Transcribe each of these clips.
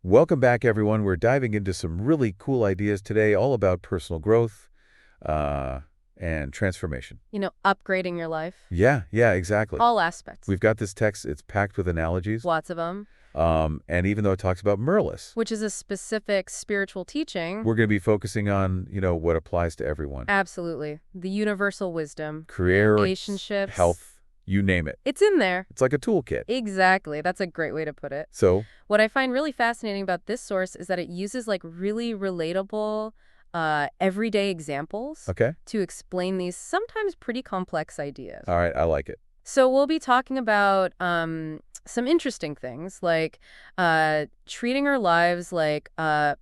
Welcome back, everyone. We're diving into some really cool ideas today, all about personal growth uh, and transformation. Upgrading your life. Yeah, yeah, exactly. All aspects. We've got this text, it's packed with analogies. Lots of them. And even though it talks about Merlis, Which is a specific spiritual teaching. we're going to be focusing on, what applies to everyone. Absolutely. The universal wisdom. Career, Relationships. health, you name it. It's in there. It's like a toolkit. Exactly. That's a great way to put it. So, What I find really fascinating about this source is that it uses really relatable, everyday examples okay. to explain these sometimes pretty complex ideas. All right, I like it. So we'll be talking about some interesting things like treating our lives like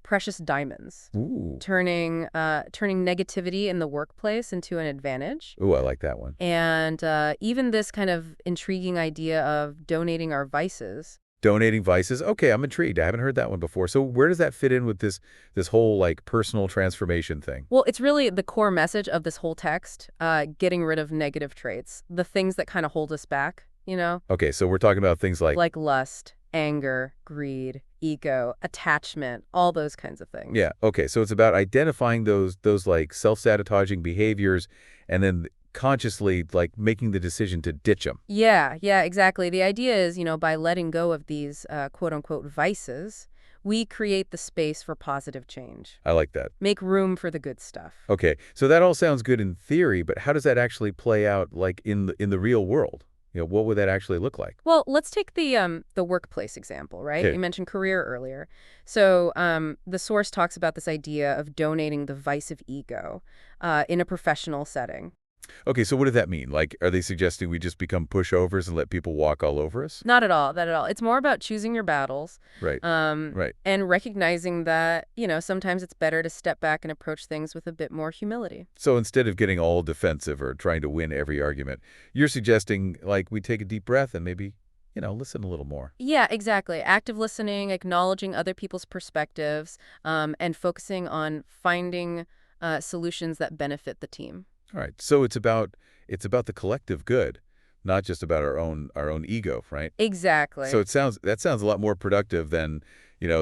precious diamonds, Ooh. turning negativity in the workplace into an advantage, Ooh, I like that one. and even this kind of intriguing idea of donating our vices. Donating vices. Okay, I'm intrigued. I haven't heard that one before. So where does that fit in with this whole like personal transformation thing? Well, it's really the core message of this whole text, getting rid of negative traits, the things that kind of hold us back. Okay, so we're talking about things like Like lust, anger, greed, ego, attachment, all those kinds of things. yeah, okay. So it's about identifying those like self-sabotaging behaviors and then consciously like making the decision to ditch them. Yeah, exactly. The idea is, by letting go of these quote unquote vices, we create the space for positive change. I like that. Make room for the good stuff. Okay. So that all sounds good in theory, but how does that actually play out like in the real world? What would that actually look like? Well, let's take the workplace example, right? Okay. You mentioned career earlier. So the source talks about this idea of donating the vice of ego in a professional setting. Okay, so what does that mean? Like, are they suggesting we just become pushovers and let people walk all over us? Not at all, not at all. It's more about choosing your battles, Right. Right. and recognizing that, sometimes it's better to step back and approach things with a bit more humility. So instead of getting all defensive or trying to win every argument, you're suggesting like we take a deep breath and maybe, listen a little more. Yeah, exactly. Active listening, acknowledging other people's perspectives, and focusing on finding solutions that benefit the team. All right. So it's about the collective good, not just about our own ego, right? Exactly. So that sounds a lot more productive than,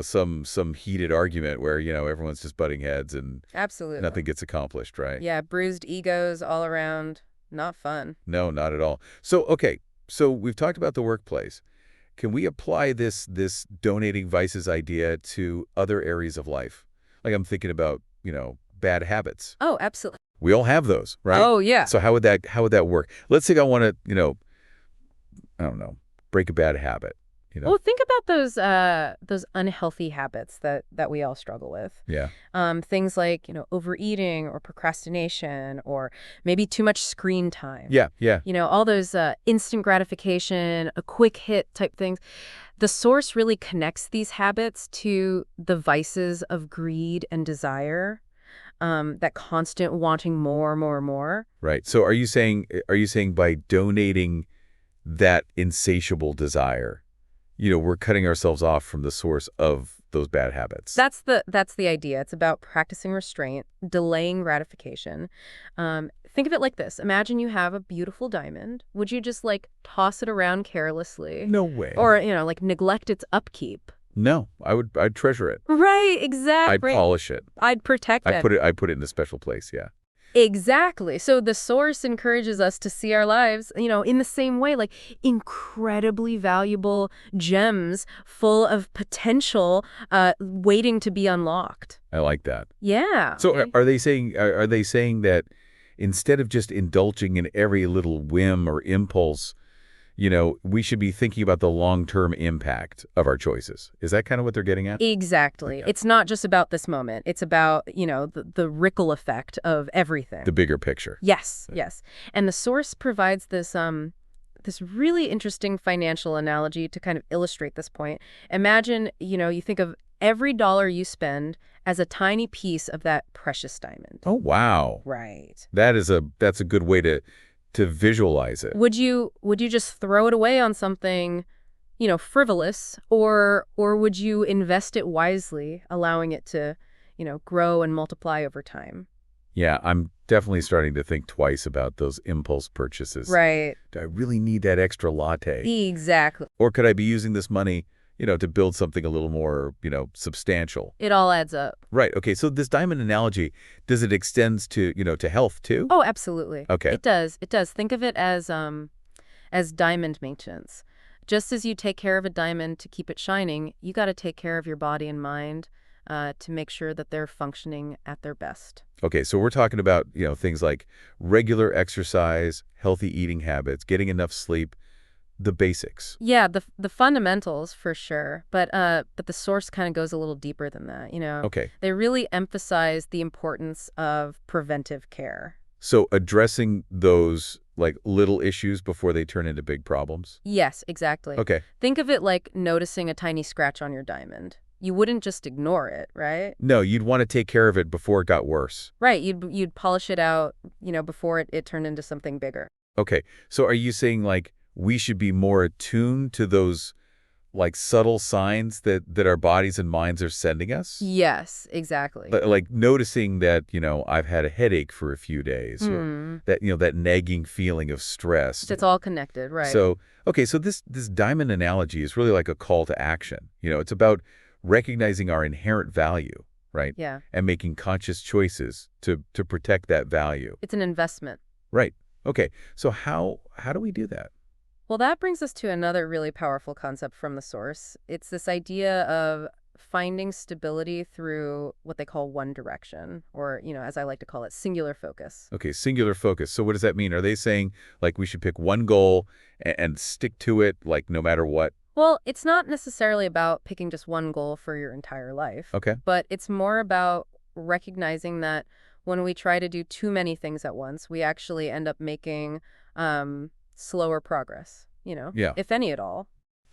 some heated argument where, everyone's just butting heads and Absolutely. nothing gets accomplished, right? Yeah, bruised egos all around. Not fun. No, not at all. So, okay. So we've talked about the workplace. Can we apply this donating vices idea to other areas of life? Like I'm thinking about, bad habits. Oh, absolutely. We all have those, right? Oh, yeah. So how would that work? Let's say I want to, I don't know, break a bad habit. Well, think about those unhealthy habits that we all struggle with. Yeah. Things like, overeating or procrastination or maybe too much screen time. Yeah, yeah. All those instant gratification, a quick hit type things. The source really connects these habits to the vices of greed and desire, that constant wanting more, more, more. Right. So are you saying by donating that insatiable desire, we're cutting ourselves off from the source of those bad habits? That's the idea. It's about practicing restraint, delaying gratification. Think of it like this. Imagine you have a beautiful diamond. Would you just toss it around carelessly? No way. Or, neglect its upkeep? No, I'd treasure it. Right, I'd exactly. polish it. I'd protect it. I put it in a special place, yeah. Exactly. So the source encourages us to see our lives, in the same way, like incredibly valuable gems full of potential waiting to be unlocked. I like that. Yeah. So are they saying that instead of just indulging in every little whim or impulse, we should be thinking about the long-term impact of our choices? Is that kind of what they're getting at? Exactly. Okay. It's not just about this moment. It's about, the ripple effect of everything. The bigger picture. Yes, yes. And the source provides this really interesting financial analogy to kind of illustrate this point. Imagine, you think of every dollar you spend as a tiny piece of that precious diamond. Oh, wow. Right. That's a good way to visualize it. Would you just throw it away on something, frivolous, or would you invest it wisely, allowing it to, grow and multiply over time? Yeah, I'm definitely starting to think twice about those impulse purchases. Right. Do I really need that extra latte? Exactly. Or could I be using this money, to build something a little more, substantial. It all adds up. Right. Okay. So this diamond analogy, does it extend to, to health too? Oh, absolutely. Okay. It does. It does. Think of it as diamond maintenance. Just as you take care of a diamond to keep it shining, you got to take care of your body and mind to make sure that they're functioning at their best. Okay. So we're talking about, things like regular exercise, healthy eating habits, getting enough sleep, the basics. Yeah, the fundamentals for sure, but the source kind of goes a little deeper than that, Okay. They really emphasize the importance of preventive care. So addressing those like little issues before they turn into big problems. Yes, exactly. Okay. Think of it like noticing a tiny scratch on your diamond. You wouldn't just ignore it, right? No, you'd want to take care of it before it got worse. Right, you'd polish it out, before it turned into something bigger. Okay. So are you saying like we should be more attuned to those like subtle signs that our bodies and minds are sending us? Yes, exactly. Like noticing that, I've had a headache for a few days or that, that nagging feeling of stress. It's all connected, right? So, okay, so this diamond analogy is really like a call to action. It's about recognizing our inherent value, right? Yeah. And making conscious choices to protect that value. It's an investment. Right. Okay. So how do we do that? Well, that brings us to another really powerful concept from the source. It's this idea of finding stability through what they call one direction, or, as I like to call it, singular focus. Okay, singular focus. So what does that mean? Are they saying like we should pick one goal and stick to it like no matter what? Well, it's not necessarily about picking just one goal for your entire life, Okay. but it's more about recognizing that when we try to do too many things at once, we actually end up making slower progress, Yeah. if any at all.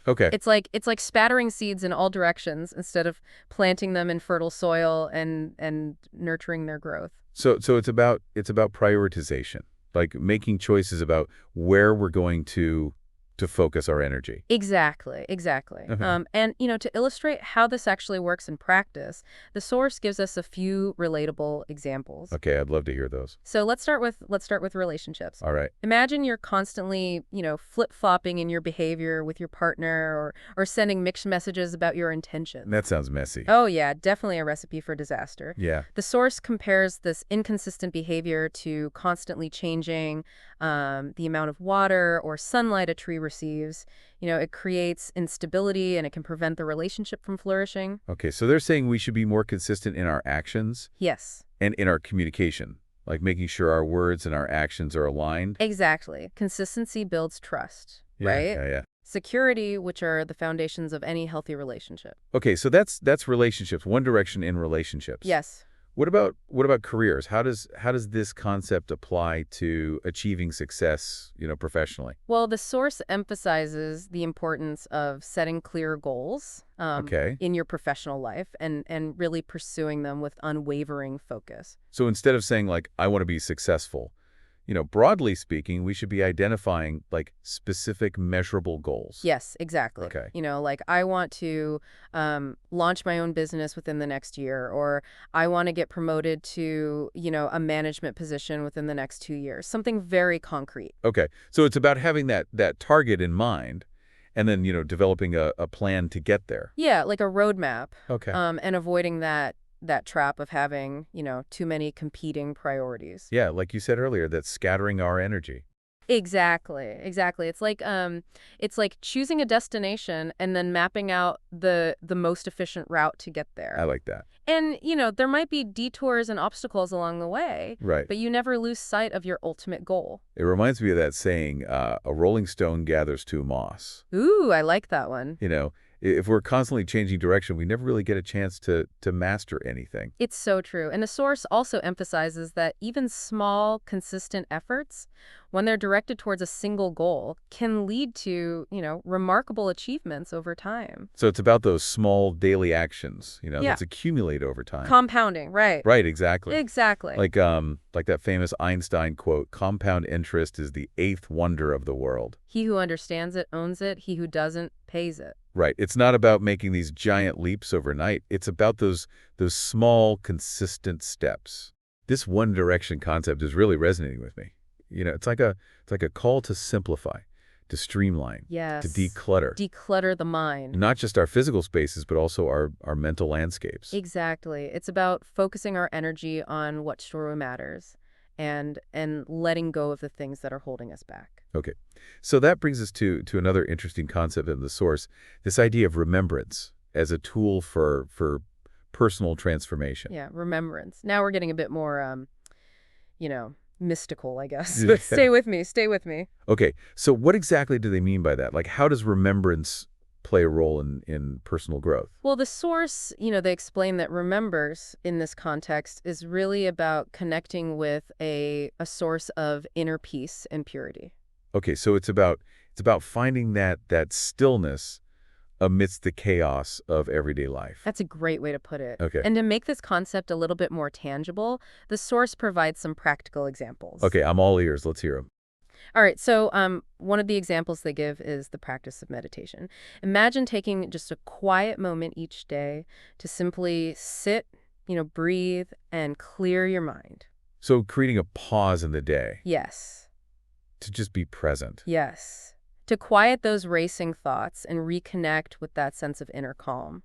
Okay. It's like spattering seeds in all directions instead of planting them in fertile soil and nurturing their growth. So it's about prioritization, like making choices about where we're going to focus our energy. Exactly. Okay. And, to illustrate how this actually works in practice, the source gives us a few relatable examples. Okay, I'd love to hear those. So let's start with relationships. All right. Imagine you're constantly, flip-flopping in your behavior with your partner or sending mixed messages about your intentions. That sounds messy. Oh, yeah, definitely a recipe for disaster. Yeah. The source compares this inconsistent behavior to constantly changing the amount of water or sunlight a tree receives. It creates instability and it can prevent the relationship from flourishing. Okay, so they're saying we should be more consistent in our actions Yes. and in our communication, like making sure our words and our actions are aligned. Exactly. Consistency builds trust, Yeah, right? Yeah. Security, which are the foundations of any healthy relationship. Okay, so that's relationships, one direction in relationships. Yes. What about careers? How does this concept apply to achieving success, professionally? Well, the source emphasizes the importance of setting clear goals Okay. in your professional life and really pursuing them with unwavering focus. So instead of saying like I want to be successful, broadly speaking, we should be identifying like specific measurable goals. Yes, exactly. Okay. Like I want to launch my own business within the next year, or I want to get promoted to, a management position within the next 2 years. Something very concrete. Okay. So it's about having that target in mind and then, developing a plan to get there. Yeah, like a roadmap. Okay. And avoiding that trap of having, too many competing priorities. Yeah, like you said earlier, that's scattering our energy. Exactly. It's like choosing a destination and then mapping out the most efficient route to get there. I like that. And, there might be detours and obstacles along the way, Right. but you never lose sight of your ultimate goal. It reminds me of that saying, a rolling stone gathers to moss. Ooh, I like that one. If we're constantly changing direction, we never really get a chance to master anything. It's so true. And the source also emphasizes that even small, consistent efforts, when they're directed towards a single goal, can lead to, remarkable achievements over time. So it's about those small daily actions, Yeah. that accumulate over time. Compounding, right. Right, exactly. Exactly. Like that famous Einstein quote, compound interest is the eighth wonder of the world. He who understands it owns it. He who doesn't pays it. Right. It's not about making these giant leaps overnight. It's about those small, consistent steps. This one direction concept is really resonating with me. It's like a call to simplify, to streamline, to Yes. declutter. Declutter the mind. Not just our physical spaces, but also our mental landscapes. Exactly. It's about focusing our energy on what truly matters and letting go of the things that are holding us back. Okay. So that brings us to another interesting concept in the source, this idea of remembrance as a tool for personal transformation. Yeah, remembrance. Now we're getting a bit more, mystical, I guess. But stay with me, stay with me. Okay. So what exactly do they mean by that? Like, how does remembrance play a role in personal growth? Well, the source, they explain that remembers in this context is really about connecting with a source of inner peace and purity. Okay, so it's about finding that stillness amidst the chaos of everyday life. That's a great way to put it. Okay. And to make this concept a little bit more tangible, the source provides some practical examples. Okay, I'm all ears. Let's hear them. All right, so one of the examples they give is the practice of meditation. Imagine taking just a quiet moment each day to simply sit, breathe, and clear your mind. So creating a pause in the day Yes, to just be present. yes. To quiet those racing thoughts and reconnect with that sense of inner calm.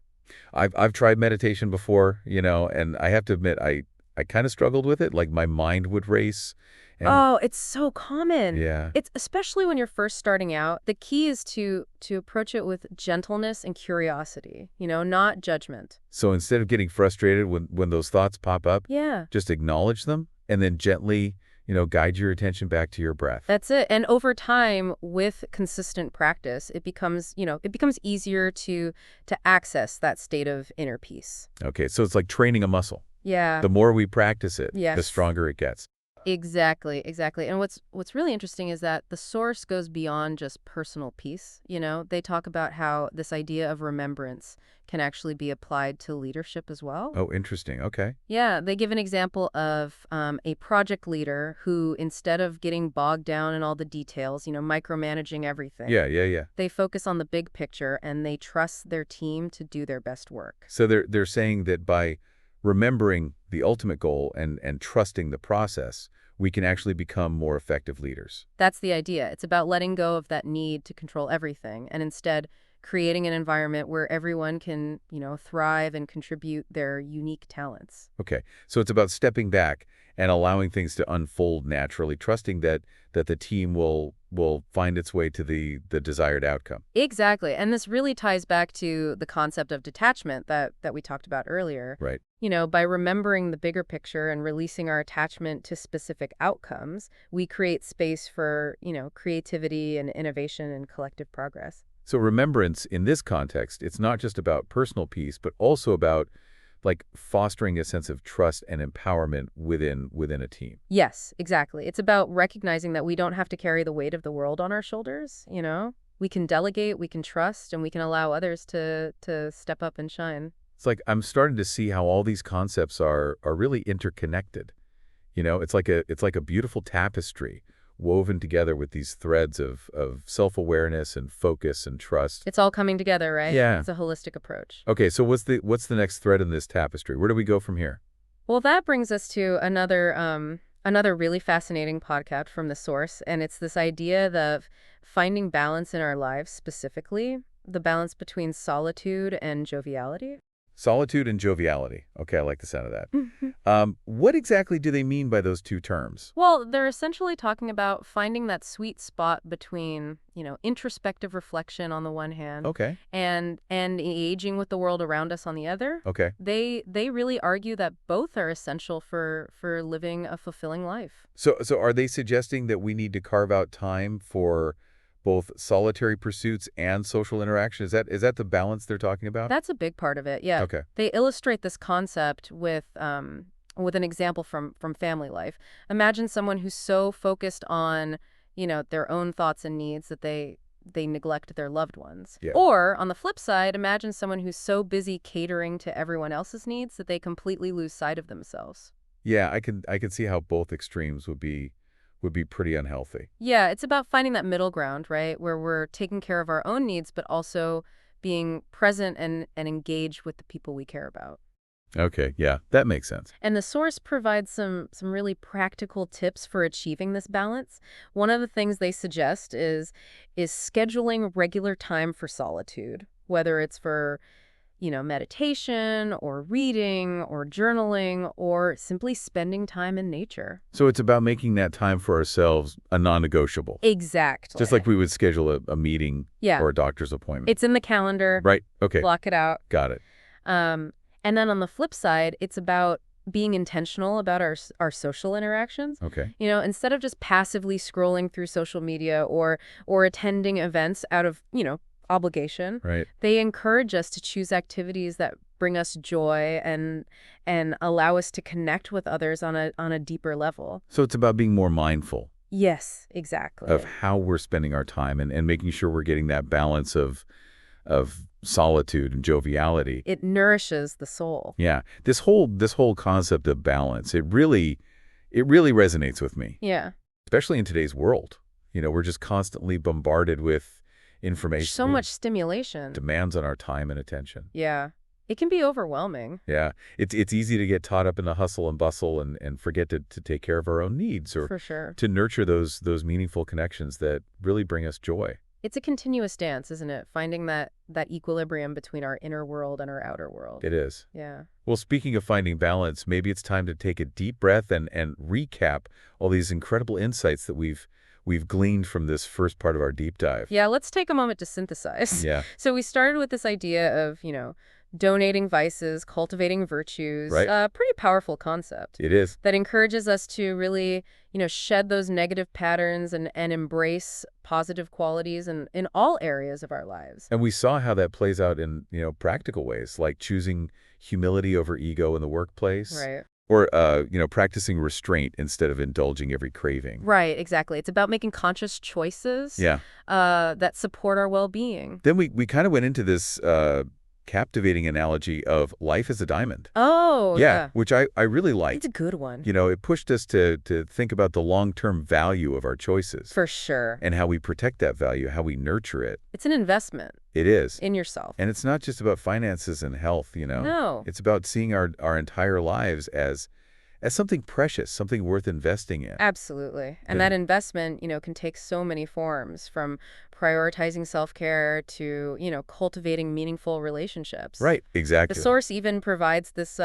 I've tried meditation before, and I have to admit I kind of struggled with it. Like my mind would race. And Oh, it's so common. yeah. It's especially when you're first starting out. The key is to approach it with gentleness and curiosity, not judgment. So instead of getting frustrated when those thoughts pop up, Yeah. just acknowledge them and then gently, guide your attention back to your breath. That's it. And over time, with consistent practice, it becomes easier to access that state of inner peace. Okay, so it's like training a muscle. Yeah. The more we practice it, the Yes. stronger it gets. Exactly, exactly. And what's really interesting is that the source goes beyond just personal peace. They talk about how this idea of remembrance can actually be applied to leadership as well. Oh, interesting. Okay. Yeah, they give an example of a project leader who, instead of getting bogged down in all the details, micromanaging everything, Yeah. they focus on the big picture and they trust their team to do their best work. So they're saying that by remembering the ultimate goal and trusting the process, we can actually become more effective leaders. That's the idea. It's about letting go of that need to control everything and instead creating an environment where everyone can, thrive and contribute their unique talents. Okay. So it's about stepping back and allowing things to unfold naturally, trusting that the team will find its way to the desired outcome. Exactly. And this really ties back to the concept of detachment that we talked about earlier. Right. By remembering the bigger picture and releasing our attachment to specific outcomes, we create space for, creativity and innovation and collective progress. So remembrance in this context, it's not just about personal peace, but also about like fostering a sense of trust and empowerment within a team. Yes, exactly. It's about recognizing that we don't have to carry the weight of the world on our shoulders, We can delegate, we can trust, and we can allow others to step up and shine. It's like I'm starting to see how all these concepts are really interconnected. It's like a beautiful tapestry woven together with these threads of self-awareness and focus and trust. It's all coming together, right? Yeah. It's a holistic approach. Okay, so what's the next thread in this tapestry? Where do we go from here? Well, that brings us to another really fascinating podcast from the source, and it's this idea of finding balance in our lives, specifically the balance between solitude and joviality. Solitude and joviality. Okay, I like the sound of that. What exactly do they mean by those two terms? Well, they're essentially talking about finding that sweet spot between, introspective reflection on the one hand Okay. and engaging with the world around us on the other. Okay. They really argue that both are essential for living a fulfilling life. So are they suggesting that we need to carve out time for both solitary pursuits and social interaction? Is that the balance they're talking about? That's a big part of it, yeah. Okay. They illustrate this concept with an example from family life. Imagine someone who's so focused on, their own thoughts and needs that they neglect their loved ones. Yeah. Or, on the flip side, imagine someone who's so busy catering to everyone else's needs that they completely lose sight of themselves. Yeah, I can see how both extremes would be pretty unhealthy. Yeah, it's about finding that middle ground, right? Where we're taking care of our own needs, but also being present and engaged with the people we care about. Okay, yeah, that makes sense. And the source provides some really practical tips for achieving this balance. One of the things they suggest is scheduling regular time for solitude, whether it's for, meditation or reading or journaling or simply spending time in nature. So it's about making that time for ourselves a non-negotiable, Exactly. just like we would schedule a meeting Yeah. or a doctor's appointment. It's in the calendar. Right, okay, Block it out. got it. And then on the flip side, it's about being intentional about our social interactions. Okay, Instead of just passively scrolling through social media or attending events out of, obligation, right. they encourage us to choose activities that bring us joy and allow us to connect with others on a deeper level. So it's about being more mindful Yes, exactly. of how we're spending our time and making sure we're getting that balance of solitude and joviality. It nourishes the soul. Yeah, this whole concept of balance, it really resonates with me, Yeah. especially in today's world. We're just constantly bombarded with information. So much stimulation. Demands on our time and attention. Yeah. It can be overwhelming. Yeah, it's easy to get caught up in the hustle and bustle and forget to take care of our own needs or For sure. to nurture those meaningful connections that really bring us joy. It's a continuous dance, isn't it? Finding that equilibrium between our inner world and our outer world. It is. Yeah. Well, speaking of finding balance, maybe it's time to take a deep breath and recap all these incredible insights that we've gleaned from this first part of our deep dive. Yeah, let's take a moment to synthesize. Yeah. So we started with this idea of, donating vices, cultivating virtues. Right. A pretty powerful concept It is. that encourages us to really, shed those negative patterns and embrace positive qualities in all areas of our lives. And we saw how that plays out in, practical ways, like choosing humility over ego in the workplace. Right. Or, practicing restraint instead of indulging every craving. Right, exactly. It's about making conscious choices Yeah. that support our well-being. Then we kind of went into this captivating analogy of life as a diamond. Oh, yeah. Which I really liked. It's a good one. It pushed us to think about the long-term value of our choices. For sure. And how we protect that value, how we nurture it. It's an investment It is. in yourself. And it's not just about finances and health, No. It's about seeing our entire lives as something precious, something worth investing in. Absolutely. And Yeah. that investment, can take so many forms, from prioritizing self-care to, cultivating meaningful relationships. Right, exactly. The source even provides this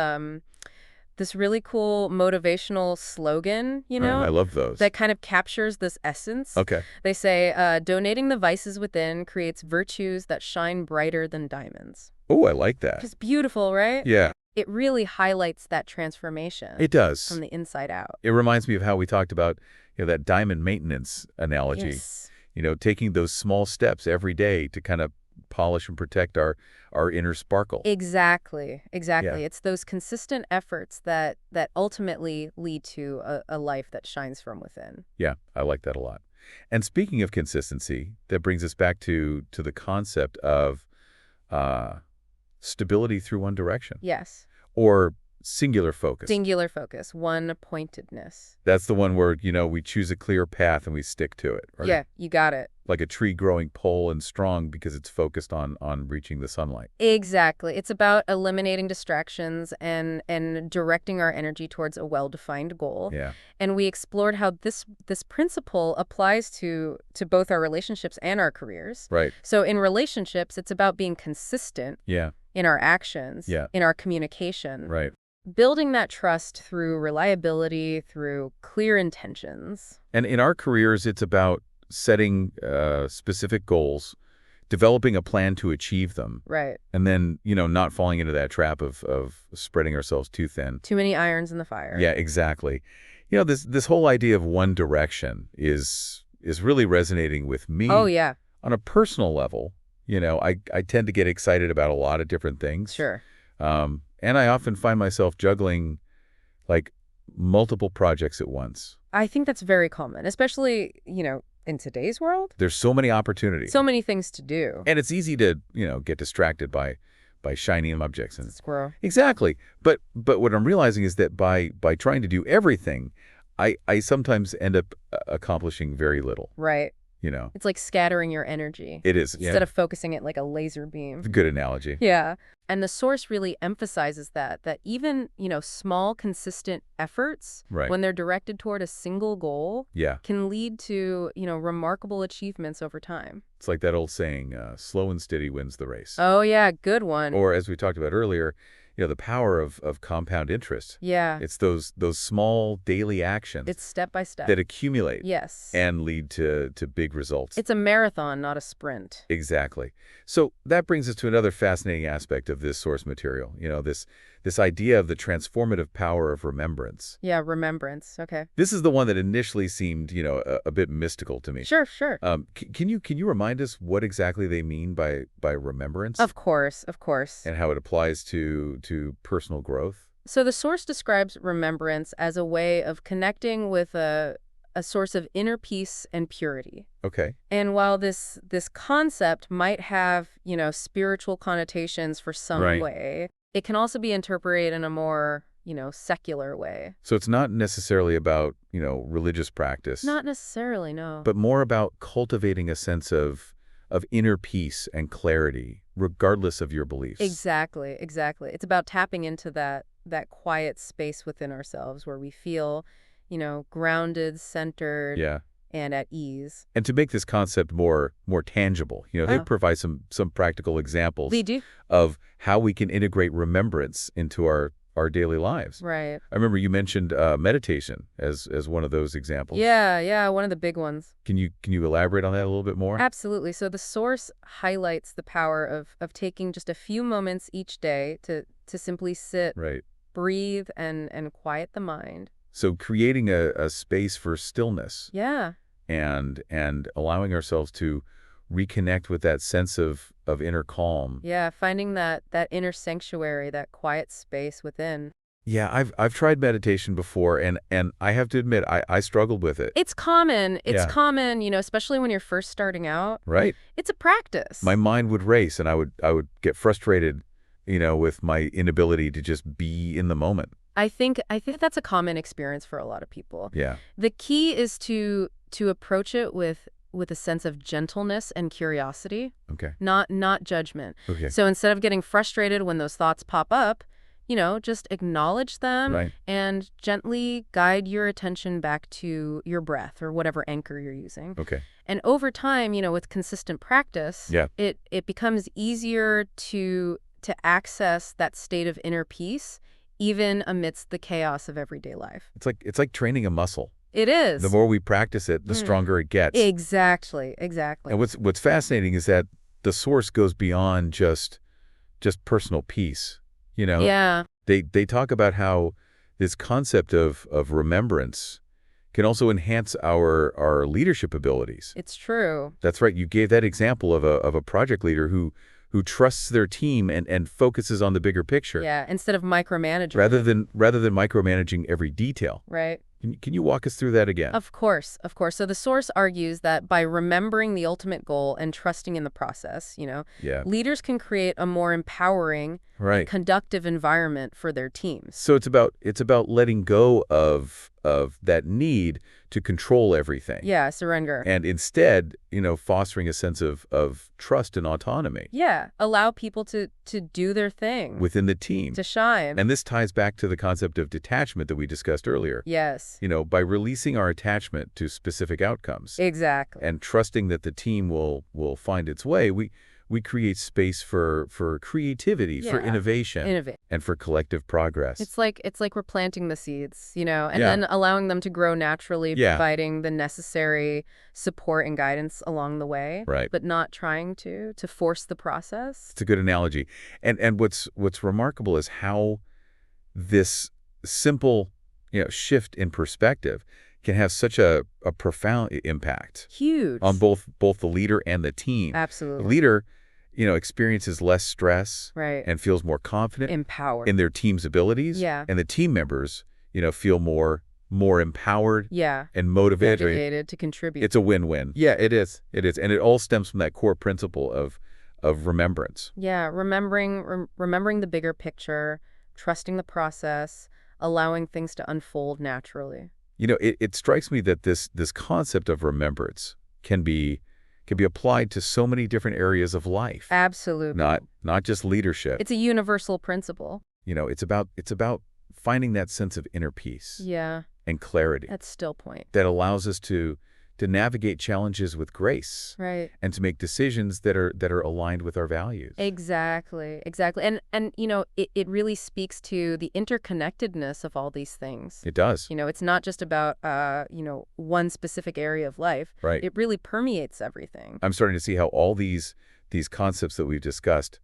really cool motivational slogan, I love those. that kind of captures this essence. Okay. They say, donating the vices within creates virtues that shine brighter than diamonds. Oh, I like that. It's beautiful, right? Yeah, It really highlights that transformation it does. from the inside out. It reminds me of how we talked about, that diamond maintenance analogy. Yes. Taking those small steps every day to kind of polish and protect our inner sparkle. Exactly. Exactly. Yeah. It's those consistent efforts that ultimately lead to a life that shines from within. Yeah, I like that a lot. And speaking of consistency, that brings us back to the concept of stability through one direction Yes. or singular focus. Singular focus, one-pointedness. That's the one where, we choose a clear path and we stick to it. Right? Yeah, you got it. Like a tree growing tall and strong because it's focused on reaching the sunlight. Exactly. It's about eliminating distractions and directing our energy towards a well-defined goal. Yeah. And we explored how this principle applies to both our relationships and our careers. Right. So in relationships, it's about being consistent Yeah. in our actions, Yeah. in our communication. Right. Building that trust through reliability, through clear intentions. And in our careers, it's about setting specific goals, developing a plan to achieve them, Right. and then, not falling into that trap of spreading ourselves too thin. Too many irons in the fire. Yeah, exactly. This whole idea of one direction is really resonating with me. Oh, yeah. On a personal level. I tend to get excited about a lot of different things. Sure. And I often find myself juggling, like, multiple projects at once. I think that's very common, especially, in today's world. There's so many opportunities. So many things to do. And it's easy to, get distracted by shiny objects. And Squirrel. exactly. But what I'm realizing is that by trying to do everything, I sometimes end up accomplishing very little. Right. you know. It's like scattering your energy It is. instead of focusing it like a laser beam. Good analogy. Yeah. And the source really emphasizes that even, small, consistent efforts, Right. when they're directed toward a single goal, Yeah. can lead to, remarkable achievements over time. It's like that old saying, slow and steady wins the race. Oh, yeah, good one. Or as we talked about earlier, the power of compound interest. Yeah. It's those small daily actions It's step by step. that accumulate Yes. and lead to big results. It's a marathon, not a sprint. Exactly. So that brings us to another fascinating aspect of this source material, this idea of the transformative power of remembrance. Yeah, remembrance. Okay. This is the one that initially seemed, a bit mystical to me. Sure, sure. Can you remind us what exactly they mean by remembrance? Of course, of course. And how it applies to personal growth? So the source describes remembrance as a way of connecting with a source of inner peace and purity. Okay. And while this concept might have, spiritual connotations for some Right. way, it can also be interpreted in a more, secular way. So it's not necessarily about, religious practice, Not necessarily, no. but more about cultivating a sense of inner peace and clarity, regardless of your beliefs. Exactly, exactly. It's about tapping into that quiet space within ourselves where we feel, grounded, centered, Yeah. and at ease. And to make this concept more tangible, they Oh. provide some practical examples They do. of how we can integrate remembrance into our daily lives. Right. I remember you mentioned meditation as one of those examples. Yeah, one of the big ones. Can you elaborate on that a little bit more? Absolutely. So the source highlights the power of taking just a few moments each day to simply sit, Right. breathe, and quiet the mind. So creating a space for stillness Yeah. and allowing ourselves to reconnect with that sense of inner calm. Yeah, finding that inner sanctuary, that quiet space within. Yeah, I've tried meditation before, and I have to admit I struggled with it. It's common. It's Yeah. common, especially when you're first starting out. Right? It's a practice. My mind would race, and I would get frustrated, with my inability to just be in the moment. I think that's a common experience for a lot of people. Yeah. The key is to approach it with a sense of gentleness and curiosity, Okay. not judgment. Okay. So instead of getting frustrated when those thoughts pop up, just acknowledge them Right. and gently guide your attention back to your breath or whatever anchor you're using. Okay. And over time, with consistent practice, Yeah. it becomes easier to access that state of inner peace even amidst the chaos of everyday life. It's like training a muscle. It is. The more we practice it, the stronger it gets. Exactly. And what's fascinating is that the source goes beyond just personal peace. Yeah. They talk about how this concept of remembrance can also enhance our leadership abilities. It's true. That's right. You gave that example of a project leader who trusts their team and focuses on the bigger picture Yeah, instead of micromanaging. rather than micromanaging every detail. Right. Can you walk us through that again? Of course. So the source argues that by remembering the ultimate goal and trusting in the process, Yeah. leaders can create a more empowering, Right. conductive environment for their teams. So it's about letting go of that need to control everything. Yeah, surrender. And instead, fostering a sense of trust and autonomy Yeah, allow people to do their thing, within the team. to shine. And this ties back to the concept of detachment that we discussed earlier. Yes, By releasing our attachment to specific outcomes exactly. and trusting that the team will find its way, we create space for creativity, for Yeah. innovation, Innovate. and for collective progress. It's like we're planting the seeds, and Yeah. then allowing them to grow naturally, Yeah. providing the necessary support and guidance along the way, Right. but not trying to force the process. It's a good analogy. And what's remarkable is how this simple, shift in perspective can have such a profound impact Huge. on both the leader and the team. Absolutely. The leader, experiences less stress Right. and feels more confident Empowered. in their team's abilities. Yeah. And the team members, feel more empowered Yeah. and motivated. Motivated to contribute. It's a win-win. Yeah, it is. It is. And it all stems from that core principle of remembrance. Yeah, remembering the bigger picture, trusting the process, allowing things to unfold naturally. It strikes me that this concept of remembrance can be applied to so many different areas of life. Absolutely. Not just leadership. It's a universal principle. It's about finding that sense of inner peace Yeah, and clarity that's still point. that allows us to navigate challenges with grace Right. and to make decisions that are aligned with our values. Exactly. And it really speaks to the interconnectedness of all these things. It does. It's not just about one specific area of life. Right. It really permeates everything. I'm starting to see how all these concepts that we've discussed,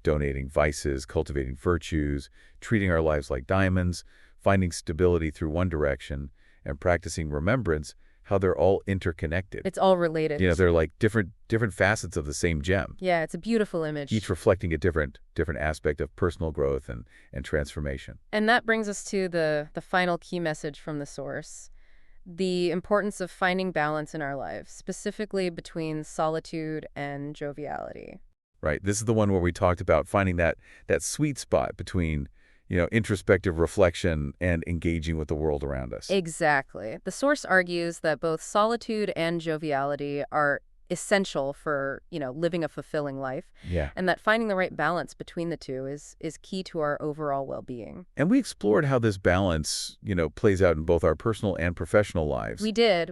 donating vices, cultivating virtues, treating our lives like diamonds, finding stability through one direction, and practicing remembrance, how they're all interconnected. It's all related. They're like different facets of the same gem, Yeah, it's a beautiful image. each reflecting a different aspect of personal growth and transformation. And that brings us to the final key message from the source. The importance of finding balance in our lives, specifically between solitude and joviality. Right. This is the one where we talked about finding that sweet spot between, introspective reflection and engaging with the world around us. Exactly. The source argues that both solitude and joviality are essential for, living a fulfilling life, Yeah. and that finding the right balance between the two is key to our overall well-being. And we explored how this balance, plays out in both our personal and professional lives. We did.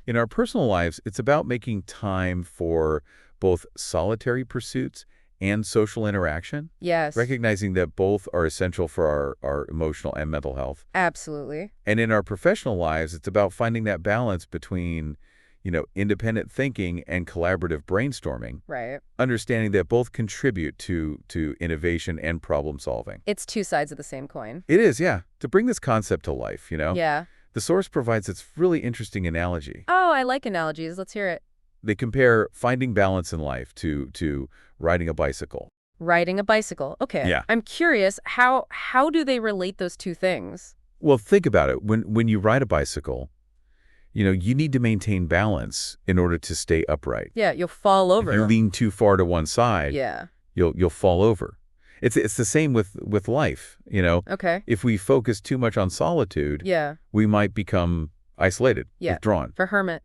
In our personal lives, it's about making time for both solitary pursuits and social interaction, Yes. recognizing that both are essential for our emotional and mental health. Absolutely. And in our professional lives, it's about finding that balance between, independent thinking and collaborative brainstorming, Right. understanding that both contribute to innovation and problem solving. It's two sides of the same coin. It is, yeah. To bring this concept to life, Yeah. the source provides its really interesting analogy. Oh, I like analogies. Let's hear it. They compare finding balance in life to riding a bicycle. Riding a bicycle. Okay. Yeah. I'm curious, how do they relate those two things? Well, think about it. When you ride a bicycle, you need to maintain balance in order to stay upright. Yeah, you'll fall over. If you lean too far to one side, Yeah. you'll fall over. It's the same with life, Okay. If we focus too much on solitude, Yeah. we might become isolated, Yeah. withdrawn. For hermit.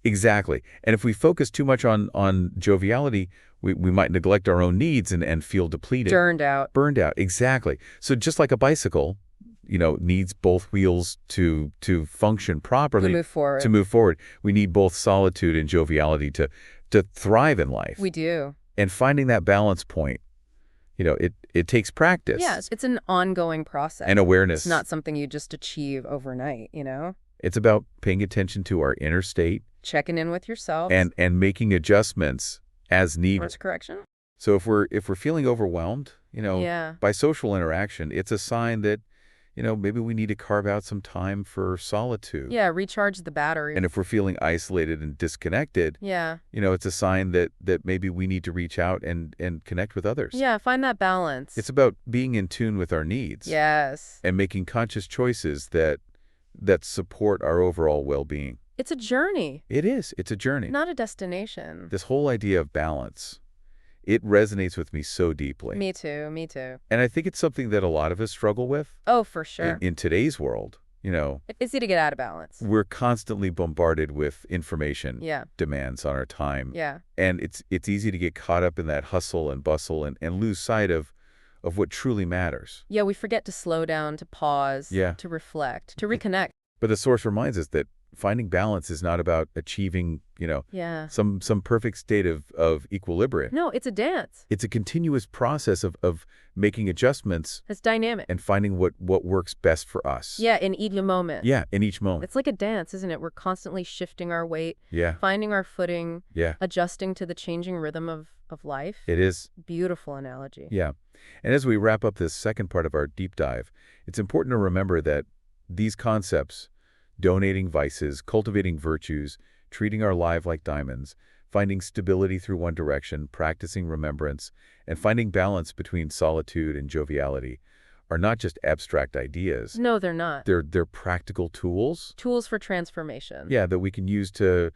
Exactly. And if we focus too much on joviality, we might neglect our own needs and feel depleted. Burned out. Burned out. Exactly. So just like a bicycle, needs both wheels to function properly. To move forward. We need both solitude and joviality to thrive in life. We do. And finding that balance point, it takes practice. Yes, it's an ongoing process. And awareness. It's not something you just achieve overnight, It's about paying attention to our inner state. Checking in with yourself. And making adjustments as needed. Course correction. So if we're feeling overwhelmed, Yeah. by social interaction, it's a sign that, maybe we need to carve out some time for solitude. Yeah, recharge the battery. And if we're feeling isolated and disconnected, Yeah. it's a sign that maybe we need to reach out and connect with others. Yeah, find that balance. It's about being in tune with our needs. Yes. And making conscious choices that support our overall well-being. It's a journey. It is. It's a journey. Not a destination. This whole idea of balance, it resonates with me so deeply. Me too. And I think it's something that a lot of us struggle with. Oh, for sure. In today's world, It's easy to get out of balance. we're constantly bombarded with information Yeah. demands on our time. Yeah. And it's easy to get caught up in that hustle and bustle and lose sight of what truly matters. Yeah, we forget to slow down, to pause, Yeah. to reflect, to reconnect. But the source reminds us that finding balance is not about achieving, Yeah. some perfect state of equilibrium. No, it's a dance. It's a continuous process of making adjustments It's dynamic. and finding what works best for us. Yeah, in each moment. Yeah, in each moment. It's like a dance, isn't it? We're constantly shifting our weight, Yeah, finding our footing, yeah, adjusting to the changing rhythm of life. it is. Beautiful analogy. Yeah. And as we wrap up this second part of our deep dive, it's important to remember that these concepts, donating vices, cultivating virtues, treating our life like diamonds, finding stability through one direction, practicing remembrance, and finding balance between solitude and joviality, are not just abstract ideas. No, they're not. They're practical tools. Tools for transformation. Yeah, that we can use to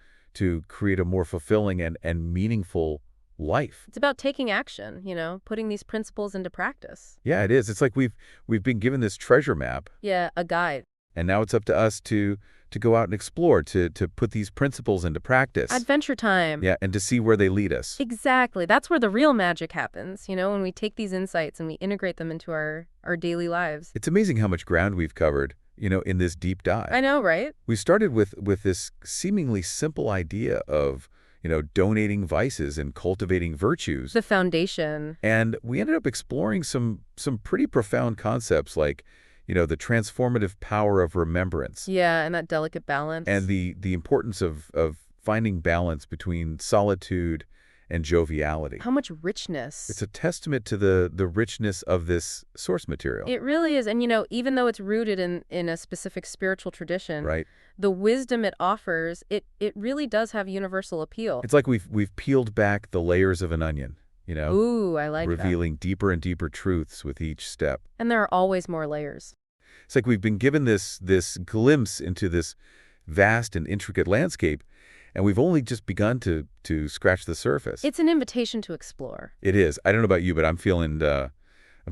create a more fulfilling and meaningful life. It's about taking action, putting these principles into practice. Yeah, it is. It's like we've been given this treasure map, Yeah, a guide. and now it's up to us to to go out and explore, to put these principles into practice. Adventure time. Yeah, and to see where they lead us. Exactly. That's where the real magic happens, when we take these insights and we integrate them into our daily lives. It's amazing how much ground we've covered, in this deep dive. I know, right? We started with this seemingly simple idea of, donating vices and cultivating virtues. The foundation. And we ended up exploring some pretty profound concepts like, the transformative power of remembrance. Yeah, and that delicate balance. And the importance of finding balance between solitude and joviality. How much richness. It's a testament to the richness of this source material. It really is. And, even though it's rooted in a specific spiritual tradition, right? The wisdom it offers, it really does have universal appeal. It's like we've peeled back the layers of an onion, Ooh, I like that. revealing deeper and deeper truths with each step. And there are always more layers. It's like we've been given this glimpse into this vast and intricate landscape, and we've only just begun to scratch the surface. It's an invitation to explore. It is. I don't know about you, but I'm feeling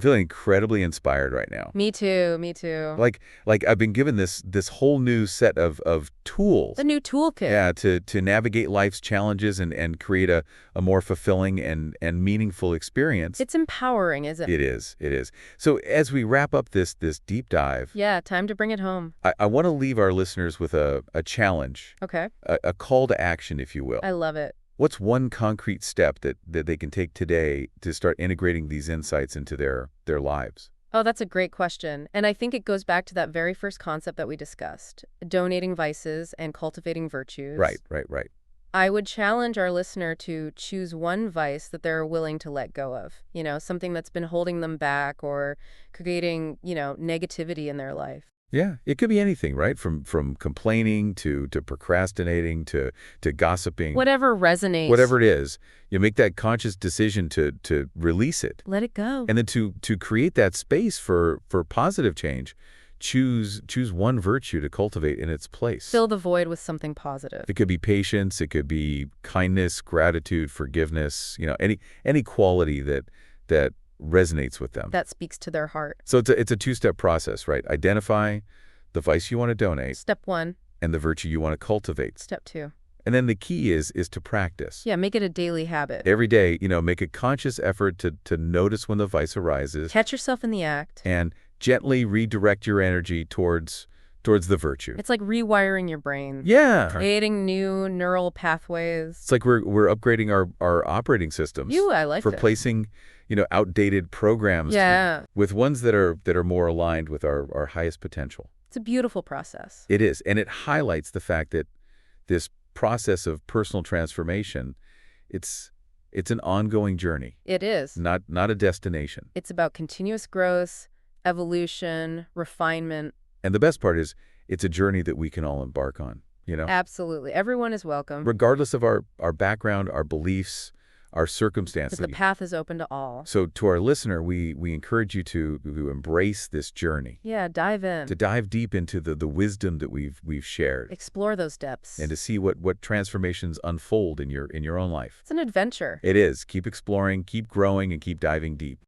incredibly inspired right now. Me too, me too. Like I've been given this whole new set of tools. The new toolkit. Yeah, to navigate life's challenges and create a more fulfilling and meaningful experience. It's empowering, isn't it? It is. It is. So as we wrap up this deep dive, Yeah, time to bring it home. I want to leave our listeners with a challenge, Okay. a call to action, if you will. I love it. What's one concrete step that they can take today to start integrating these insights into their lives? Oh, that's a great question. And I think it goes back to that very first concept that we discussed, donating vices and cultivating virtues. Right. I would challenge our listener to choose one vice that they're willing to let go of, something that's been holding them back or creating, negativity in their life. Yeah, it could be anything, right? From complaining to procrastinating to gossiping. Whatever resonates. Whatever it is, you make that conscious decision to release it. Let it go. And then to create that space for positive change, choose one virtue to cultivate in its place. Fill the void with something positive. It could be patience, it could be kindness, gratitude, forgiveness, any quality that resonates with them. That speaks to their heart. So it's a two-step process, right? Identify the vice you want to donate. Step 1. And the virtue you want to cultivate. Step 2. And then the key is to practice. Yeah, make it a daily habit. Every day, make a conscious effort to notice when the vice arises. Catch yourself in the act. And gently redirect your energy towards the virtue. It's like rewiring your brain. Yeah. Creating new neural pathways. It's like we're upgrading our operating systems. I like that. Replacing, outdated programs. Yeah. With ones that are more aligned with our highest potential. It's a beautiful process. It is. And it highlights the fact that this process of personal transformation, it's an ongoing journey. It is. Not a destination. It's about continuous growth, evolution, refinement. And the best part is it's a journey that we can all embark on, Absolutely. Everyone is welcome. Regardless of our background, our beliefs, our circumstances. The path is open to all. So to our listener, we encourage you to embrace this journey. Yeah, dive in. To dive deep into the wisdom that we've shared. Explore those depths. And to see what transformations unfold in your own life. It's an adventure. It is. Keep exploring, keep growing, and keep diving deep.